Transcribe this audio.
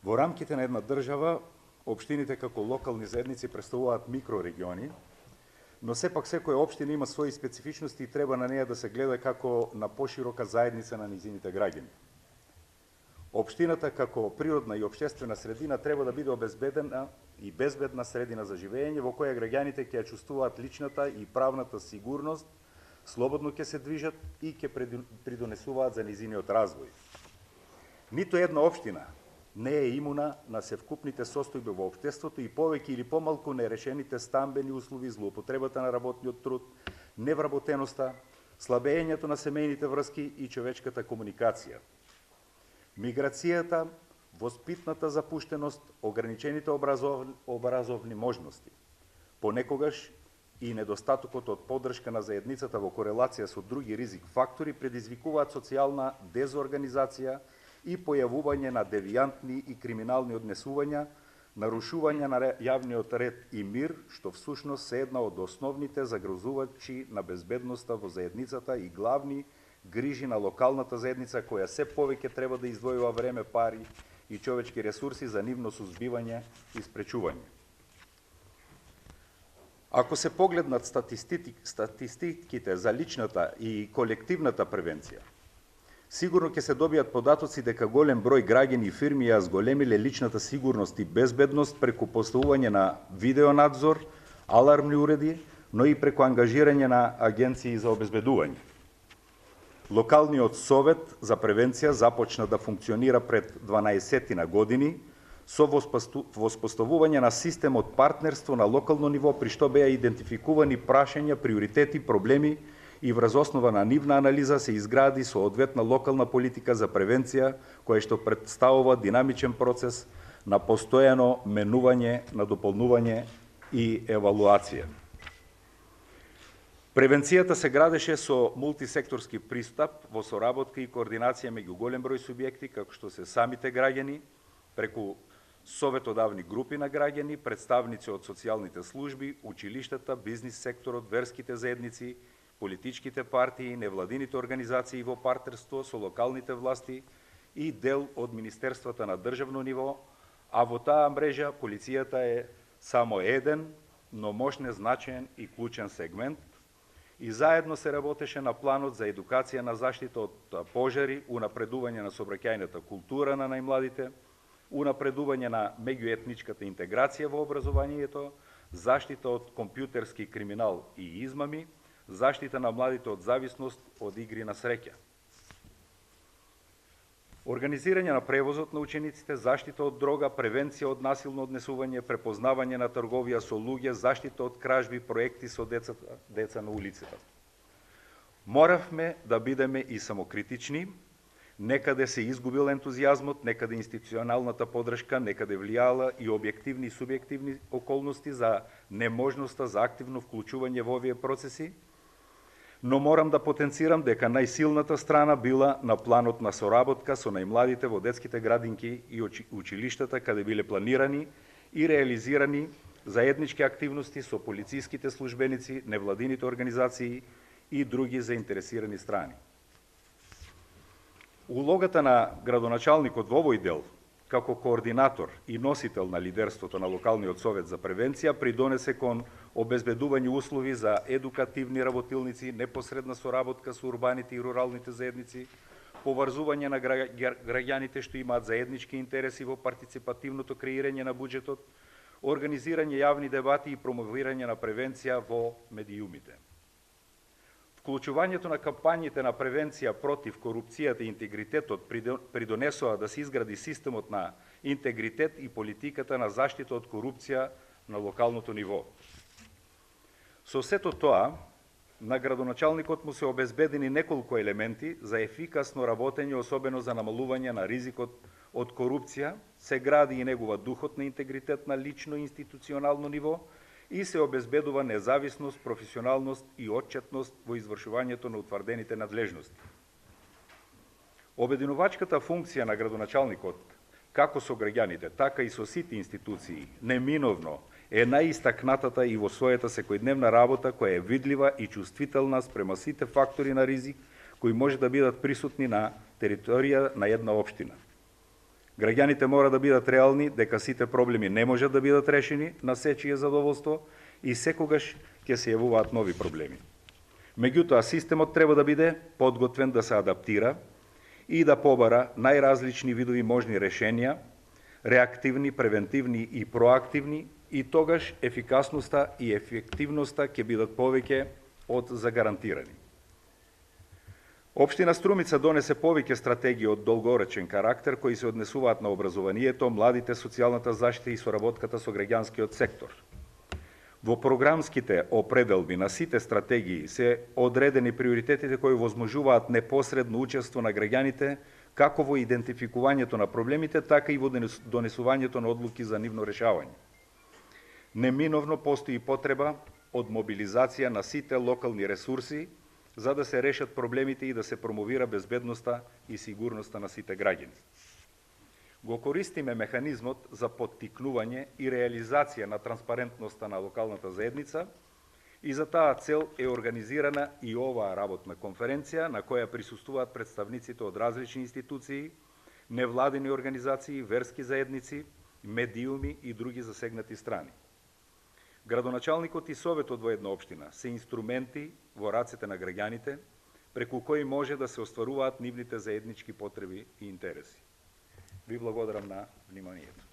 Во рамките на една држава, општините како локални заедници представуваат микрорегиони, но сепак секоја општина има своји специфичности и треба на неја да се гледа како на поширока заедница на низините граѓани. Општината како природна и општествена средина треба да биде обезбедена и безбедна средина за живење во која граѓаните ќе ја чувствуваат личната и правната сигурност, слободно ќе се движат и ќе придонесуваат за низиниот развој. Ниту една општина не е имуна на севкупните состојби во општеството и повеќе или помалку нерешените стамбени услови, злоупотребата на работниот труд, невработеноста, слабењето на семејните врски и човечката комуникација. Миграцијата, воспитната запуштеност, ограничените образовни можности, понекогаш и недостатокот од поддршка на заедницата во корелација со други ризик фактори предизвикуваат социјална дезорганизација и појавување на девијантни и криминални однесувања, нарушување на јавниот ред и мир, што всушност се една од основните загрозувачи на безбедноста во заедницата и главни грижи на локалната заедница, која се повеќе треба да издвојува време, пари и човечки ресурси за нивно сузбивање и спречување. Ако се погледнат статистиките за личната и колективната превенција, сигурно ќе се добијат податоци дека голем број граѓани и фирми ја зголемиле личната сигурност и безбедност преку поставување на видеонадзор, алармни уреди, но и преку ангажирање на агенции за обезбедување. Локалниот совет за превенција започна да функционира пред 12 години со воспоставување на системот партнерство на локално ниво, при што беа идентификувани прашања, приоритети, проблеми и врз основа на нивна анализа се изгради соодветна локална политика за превенција, која што представува динамичен процес на постојано менување, на дополнување и евалуација. Превенцијата се градеше со мултисекторски пристап во соработка и координација меѓу голем број субјекти, како што се самите граѓани, преку советодавни групи на граѓани, представници од социјалните служби, училиштата, бизнис секторот, верските заедници, политичките партии, невладините организации во партнерство со локалните власти и дел од министерствата на државно ниво, а во таа мрежа полицијата е само еден, но мощен, значаен и клучен сегмент, и заедно се работеше на планот за едукација на заштита од пожари, унапредување на сообраќајната култура на најмладите, унапредување на меѓуетничката интеграција во образованието, заштита од компјутерски криминал и измами, заштита на младите од зависност од игри на среќа. Организирање на превозот на учениците, заштита од дрога, превенција од насилно однесување, препознавање на трговија со луѓе, заштита од кражби, проекти со деца на улицата. Моравме да бидеме и самокритични, некаде се изгубил ентузијазмот, некаде институционалната поддршка, некаде влијала и објективни и субјективни околности за неможноста за активно вклучување во овие процеси, но морам да потенцирам дека најсилната страна била на планот на соработка со најмладите во детските градинки и училиштата, каде биле планирани и реализирани заеднички активности со полициските службеници, невладините организации и други заинтересирани страни. Улогата на градоначалникот во овој дел, како координатор и носител на лидерството на локалниот совет за превенција, придонесе кон обезбедување услови за едукативни работилници, непосредна соработка со урбаните и руралните заедници, поврзување на граѓаните што имаат заеднички интереси во партиципативното креирање на буџетот, организирање јавни дебати и промовирање на превенција во медиумите. Вклучувањето на кампањите на превенција против корупцијата и интегритетот придонесоа да се изгради системот на интегритет и политиката на заштита од корупција на локалното ниво. Со сето тоа, на градоначалникот му се обезбедени неколку елементи за ефикасно работење, особено за намалување на ризикот од корупција, се гради и негува духот на интегритет на лично и институционално ниво и се обезбедува независност, професионалност и отчетност во извршувањето на утврдените надлежности. Обединувачката функција на градоначалникот, како со граѓаните, така и со сите институции, неминовно е најистакнатата и во својата секојдневна работа, која е видлива и чувствителна спрема сите фактори на ризик кои може да бидат присутни на територија на една општина. Граѓаните мора да бидат реални дека сите проблеми не можат да бидат решени на сечие задоволство и секогаш ќе се јавуваат нови проблеми. Меѓутоа, системот треба да биде подготвен да се адаптира и да побара најразлични видови можни решенија, реактивни, превентивни и проактивни, и тогаш ефикасноста и ефективноста ќе бидат повеќе од загарантирани. Општина Струмица донесе повеќе стратегии од долгоречен карактер кои се однесуваат на образованието, младите, социјалната заштита и соработката со граѓанскиот сектор. Во програмските определби на сите стратегии се одредени приоритетите кои возможуваат непосредно учество на граѓаните како во идентификувањето на проблемите, така и во донесувањето на одлуки за нивно решавање. Неминовно постои потреба од мобилизација на сите локални ресурси за да се решат проблемите и да се промовира безбедноста и сигурноста на сите граѓани. Го користиме механизмот за поттикнување и реализација на транспарентноста на локалната заедница и за таа цел е организирана и оваа работна конференција на која присуствуваат представниците од различни институции, невладини организации, верски заедници, медиуми и други засегнати страни. Градоначалникот и советот во една општина се инструменти во рацете на граѓаните, преку кои може да се остваруваат нивните заеднички потреби и интереси. Ви благодарам на вниманието.